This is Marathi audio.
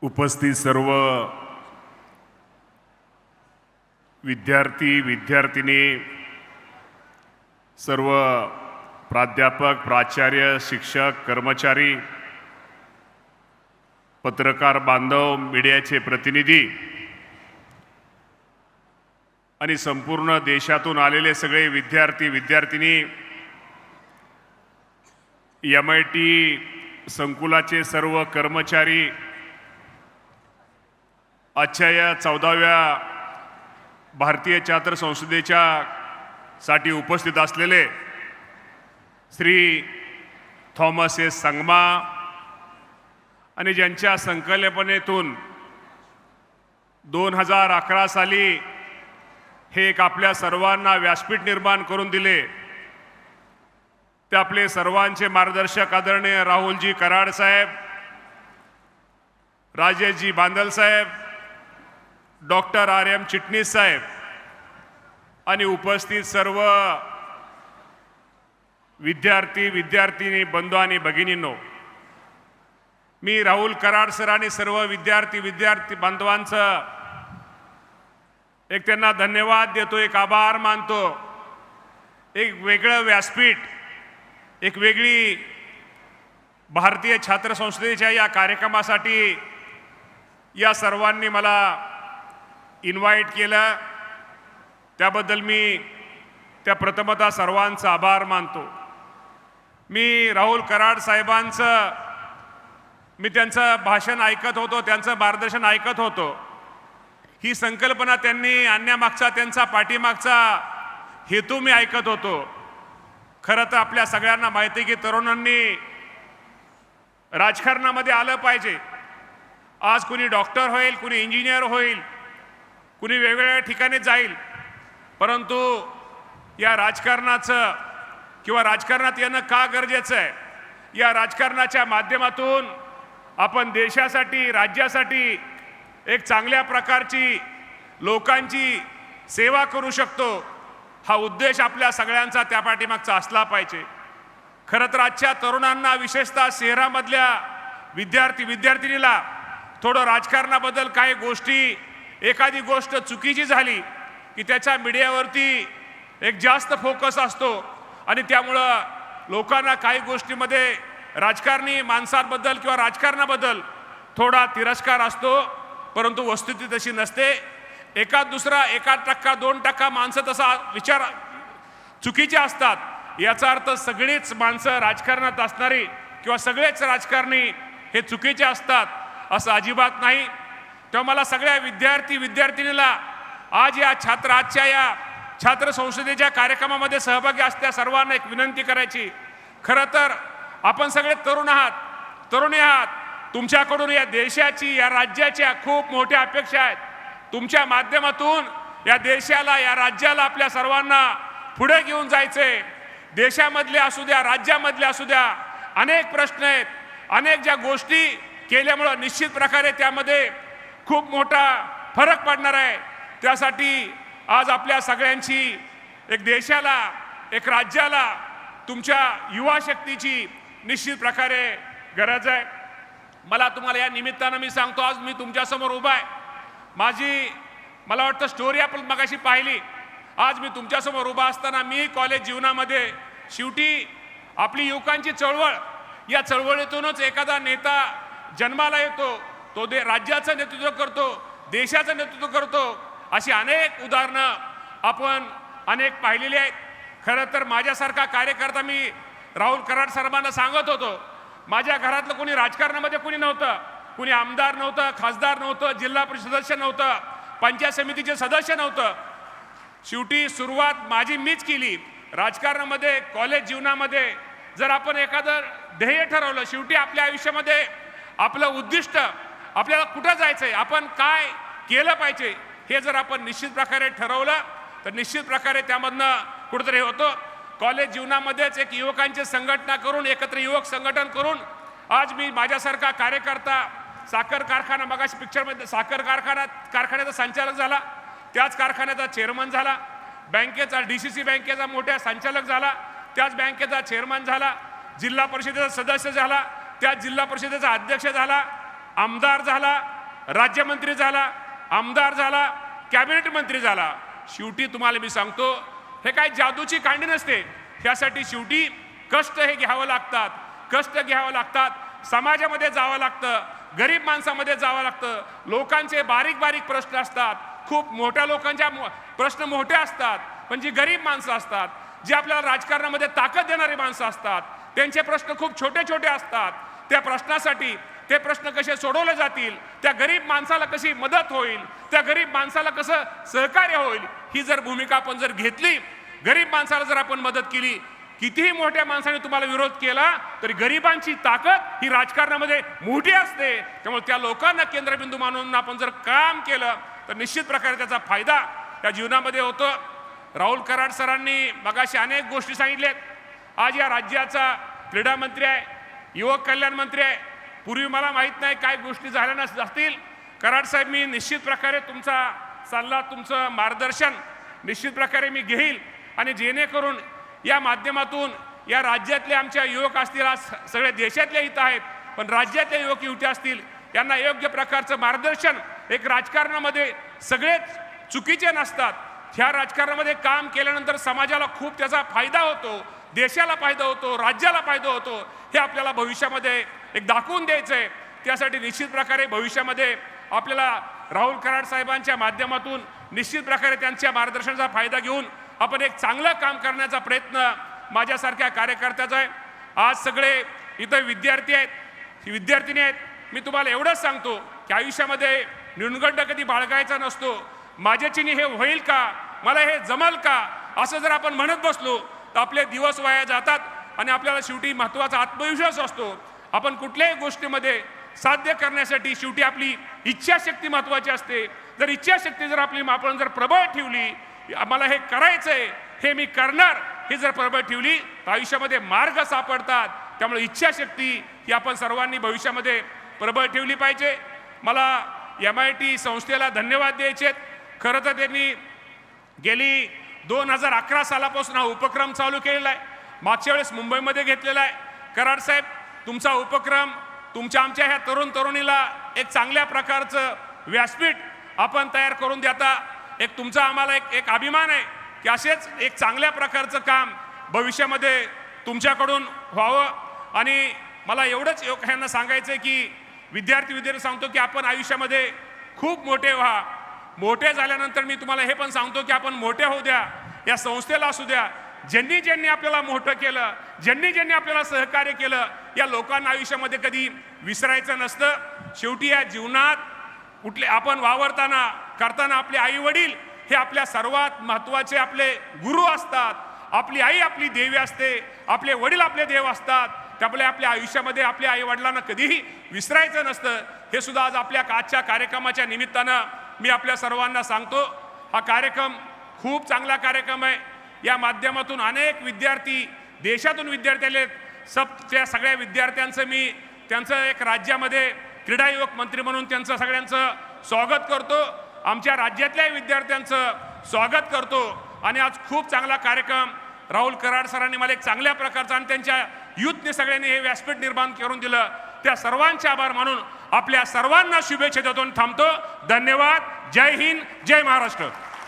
उपस्थित सर्व विद्यार्थी विद्यार्थिनी, सर्व प्राध्यापक प्राचार्य शिक्षक कर्मचारी, पत्रकार बांधव, मीडियाचे प्रतिनिधी आणि संपूर्ण देशातून आलेले सगळे विद्यार्थी विद्यार्थिनी, MIT संकुलाचे सर्व कर्मचारी, आजच्या या 14व्या भारतीय छात्र संसदेच्या साठी उपस्थित असलेले श्री थॉमस ए संगमा आणि ज्यांच्या संकल्पनेतून 2011 साली हे एक आपल्या सर्वांना व्यासपीठ निर्माण करून दिले, ते आपले सर्वांचे मार्गदर्शक आदरणीय राहुलजी कराड साहेब, राजेशजी बांदल साहेब, डॉक्टर RM चिटणीस साहेब आणि उपस्थित सर्व विद्यार्थी विद्यार्थिनी बंधू आणि भगिनींनो, मी राहुल कराड सर आणि सर्व विद्यार्थी बांधवांचं एक त्यांना धन्यवाद देतो, एक आभार मानतो. एक वेगळं व्यासपीठ, एक वेगळी भारतीय छात्र संसदेच्या या कार्यक्रमासाठी या सर्वांनी मला इन्व्हाइट केलं, त्याबद्दल मी त्या प्रथमतः सर्वांचा आभार मानतो. मी राहुल कराड साहेबांचं त्यांचं भाषण ऐकत होतो, त्यांचं मार्गदर्शन ऐकत होतो. ही संकल्पना त्यांनी आणण्यामागचा त्यांचा पाठीमागचा हेतू मी ऐकत होतो. खरं तर आपल्या सगळ्यांना माहिती आहे की तरुणांनी राजकारणामध्ये आलं पाहिजे. आज कुणी डॉक्टर होईल, कुणी इंजिनियर होईल, कुणी वेगवेगळ्या ठिकाणी जाईल, परंतु या राजकारणाचं किंवा राजकारणात येणं का गरजेचं आहे, या राजकारणाच्या माध्यमातून आपण देशासाठी राज्यासाठी एक चांगल्या प्रकारची लोकांची सेवा करू शकतो, हा उद्देश आपल्या सगळ्यांचा त्या पाठीमागचा असला पाहिजे. खरं तर आजच्या तरुणांना, विशेषतः शहरामधल्या विद्यार्थी विद्यार्थिनीला थोडं राजकारणाबद्दल काही गोष्टी, एखादी गोष्ट चुकीची झाली की त्याच्या मीडियावरती एक जास्त फोकस असतो आणि त्यामुळं लोकांना काही गोष्टीमध्ये राजकारणी माणसांबद्दल किंवा राजकारणाबद्दल थोडा तिरस्कार असतो, परंतु वस्तुस्थिती तशी नसते. एकाच 1% 2% माणसं तसा विचार चुकीचे असतात, याचा अर्थ सगळीच माणसं राजकारणात असणारी किंवा सगळेच राजकारणी हे चुकीचे असतात असं अजिबात नाही. तेव्हा मला सगळ्या विद्यार्थी विद्यार्थिनीला आजच्या या छात्र संसदेच्या कार्यक्रमामध्ये सहभागी असल्या सर्वांना एक विनंती करायची. खरं तर आपण सगळे तरुणी आहात. तुमच्याकडून या देशाची, या राज्याच्या खूप मोठ्या अपेक्षा आहेत. तुमच्या माध्यमातून या देशाला, या राज्याला, आपल्या सर्वांना पुढे घेऊन जायचे. देशामधले असू द्या, राज्यामधले असू द्या, अनेक प्रश्न आहेत. अनेक ज्या गोष्टी केल्यामुळं निश्चित प्रकारे त्यामध्ये खूप मोठा फरक पडणार आहे. त्यासाठी आज आपल्या सगळ्यांची, एक देशाला, एक राज्याला, तुमच्या युवा शक्तीची निश्चित प्रकारे गरज आहे. मला तुम्हाला या निमित्तानं मी सांगतो, आज मी तुमच्यासमोर उभा आहे. मला वाटतं स्टोरी आपण मगाशी पाहिली. आज मी तुमच्यासमोर उभा असताना मी कॉलेज जीवनामध्ये शेवटी आपली युवकांची चळवळ, या चळवळीतूनच एखादा नेता जन्माला येतो, तो राज्याचं नेतृत्व करतो, देशाचं नेतृत्व करतो. अशी अनेक उदाहरणं आपण पाहिलेली आहेत. खरं तर माझ्यासारखा कार्यकर्ता, मी राहुल कराड साहेबांना सांगत होतो, माझ्या घरातलं कोणी राजकारणामध्ये कोणी नव्हतं, कोणी आमदार नव्हतं, खासदार नव्हतं, जिल्हा परिषद सदस्य नव्हतं, पंचायत समितीचे सदस्य नव्हतं. शेवटी सुरुवात माझी मीच केली. राजकारणामध्ये, कॉलेज जीवनामध्ये जर आपण एखादं ध्येय ठरवलं, शेवटी आपल्या आयुष्यामध्ये आपलं उद्दिष्ट, आपल्याला कुठं जायचंय, आपण काय केलं पाहिजे, हे जर आपण निश्चित प्रकारे ठरवलं तर निश्चित प्रकारे त्यामधनं कुठंतरी होतं. कॉलेज जीवनामध्येच एक युवकांची संघटना करून, एकत्र युवक संघटन करून आज मी माझ्यासारखा कार्यकर्ता साखर कारखाना, मगाशी पिक्चरमध्ये साखर कारखान्याचा संचालक झाला, त्याच कारखान्याचा चेअरमन झाला, बँकेचा DCC बँकेचा मोठ्या संचालक झाला, त्याच बँकेचा चेअरमन झाला, जिल्हा परिषदेचा सदस्य झाला, त्या जिल्हा परिषदेचा अध्यक्ष झाला, आमदार झाला, राज्यमंत्री झाला, आमदार झाला, कॅबिनेट मंत्री झाला, शेवटी तुम्हाला मी सांगतो हे काय जादूची कांडी नसते. ह्यासाठी शेवटी कष्ट हे घ्यावं लागतात, कष्ट घ्यावं लागतात, समाजामध्ये जावं लागतं, गरीब माणसामध्ये जावं लागतं. लोकांचे बारीक बारीक प्रश्न असतात, खूप मोठ्या लोकांच्या प्रश्न मोठे असतात, पण जी गरीब माणसं असतात, जी आपल्याला राजकारणामध्ये ताकद देणारी माणसं असतात, त्यांचे प्रश्न खूप छोटे छोटे असतात. त्या प्रश्नासाठी ते प्रश्न कसे सोडवले जातील, त्या गरीब माणसाला कशी मदत होईल, त्या गरीब माणसाला कसं सहकार्य होईल, ही जर भूमिका आपण जर घेतली, गरीब माणसाला जर आपण मदत केली, कितीही मोठ्या माणसाने तुम्हाला विरोध केला तरी गरिबांची ताकद ही राजकारणामध्ये मोठी असते. त्यामुळे त्या लोकांना केंद्रबिंदू मानून आपण जर काम केलं तर निश्चित प्रकारे त्याचा फायदा त्या जीवनामध्ये होतो. राहुल कराड सरांनी मगाशी अनेक गोष्टी सांगितल्यात. आज या राज्याचा क्रीडा मंत्री आहे, युवक कल्याण मंत्री आहे. पूर्वी मला माहीत नाही काय गोष्टी झाल्या नसतील. कराड साहेब, मी निश्चित प्रकारे तुमचा सल्ला, तुमचं मार्गदर्शन निश्चित प्रकारे मी घेईल आणि जेणेकरून या माध्यमातून या राज्यातले आमच्या युवक असतील, आज सगळ्या देशातले हित आहेत, पण राज्यातले युवक युवती असतील, यांना योग्य प्रकारचं मार्गदर्शन. एक राजकारणामध्ये सगळेच चुकीचे नसतात. ह्या राजकारणामध्ये काम केल्यानंतर समाजाला खूप त्याचा फायदा होतो, देशाला फायदा होतो, राज्याला फायदा होतो. हे आपल्याला भविष्यामध्ये एक दाखवून द्यायचं आहे. त्यासाठी निश्चित प्रकारे भविष्यामध्ये आपल्याला राहुल कराड साहेबांच्या माध्यमातून निश्चित प्रकारे त्यांच्या मार्गदर्शनाचा फायदा घेऊन आपण एक चांगलं काम करण्याचा प्रयत्न माझ्यासारख्या कार्यकर्त्याचा आहे. आज सगळे इथं विद्यार्थी आहेत, विद्यार्थिनी आहेत. मी तुम्हाला एवढंच सांगतो की आयुष्यामध्ये न्यूनगंड कधी बाळगायचा नसतो. माझ्याच्याने हे होईल का, मला हे जमल का, असं जर आपण म्हणत बसलो तर आपले दिवस वाया जातात आणि आपल्याला शेवटी महत्त्वाचा आत्मविश्वास असतो. आपण कुठल्याही गोष्टीमध्ये साध्य करण्यासाठी शेवटी आपली इच्छाशक्ती महत्त्वाची असते. जर इच्छाशक्ती जर आपण जर प्रबळ ठेवली, मला हे करायचंय, हे मी करणार, हे जर प्रबळ ठेवली तर आयुष्यामध्ये मार्ग सापडतात. त्यामुळे इच्छाशक्ती ही आपण सर्वांनी भविष्यामध्ये प्रबळ ठेवली पाहिजे. मला MIT संस्थेला धन्यवाद द्यायचे. खरं तर त्यांनी गेली 2011 सालापासून हा उपक्रम चालू केलेला आहे. मागच्या वेळेस मुंबईमध्ये घेतलेला आहे. कराड साहेब, तुमचा उपक्रम, तुमच्या आमच्या ह्या तरुण तरुणीला एक चांगल्या प्रकारचं व्यासपीठ आपण तयार करून देता. एक तुमचा आम्हाला एक अभिमान आहे की असेच एक चांगल्या प्रकारचं काम भविष्यामध्ये तुमच्याकडून व्हावं. आणि मला एवढंच ह्यांना सांगायचं आहे की विद्यार्थी सांगतो की आपण आयुष्यामध्ये खूप मोठे व्हा. मोठे झाल्यानंतर मी तुम्हाला हे पण सांगतो की आपण मोठे होऊ द्या, या संस्थेला असू द्या, ज्यांनी ज्यांनी आपल्याला मोठं केलं, ज्यांनी ज्यांनी आपल्याला सहकार्य केलं, या लोकांना आयुष्यामध्ये कधी विसरायचं नसतं. शेवटी या जीवनात कुठले आपण वावरताना करताना आपले आई वडील हे आपल्या सर्वात महत्त्वाचे आपले गुरु असतात. आपली आई आपली देवी असते, आपले वडील आपले देव असतात. त्यामुळे आपल्या आयुष्यामध्ये आपल्या आई वडिलांना कधीही विसरायचं नसतं. हे सुद्धा आज आपल्या आजच्या कार्यक्रमाच्या निमित्तानं मी आपल्या सर्वांना सांगतो. हा कार्यक्रम खूप चांगला कार्यक्रम आहे. या माध्यमातून अनेक विद्यार्थी, देशातून विद्यार्थी आले. त्या सगळ्या विद्यार्थ्यांचं मी त्यांचं एक राज्यामध्ये क्रीडा युवक मंत्री म्हणून त्यांचं सगळ्यांचं स्वागत करतो. आमच्या राज्यातल्या विद्यार्थ्यांचं स्वागत करतो. आणि आज खूप चांगला कार्यक्रम राहुल कराड सरांनी मला एक चांगल्या प्रकारचा आणि त्यांच्या युथने सगळ्यांनी हे व्यासपीठ निर्माण करून दिलं. त्या सर्वांचे आभार मानून आपल्या सर्वांना शुभेच्छा देतो. थांबतो. धन्यवाद. जय हिंद, जय महाराष्ट्र.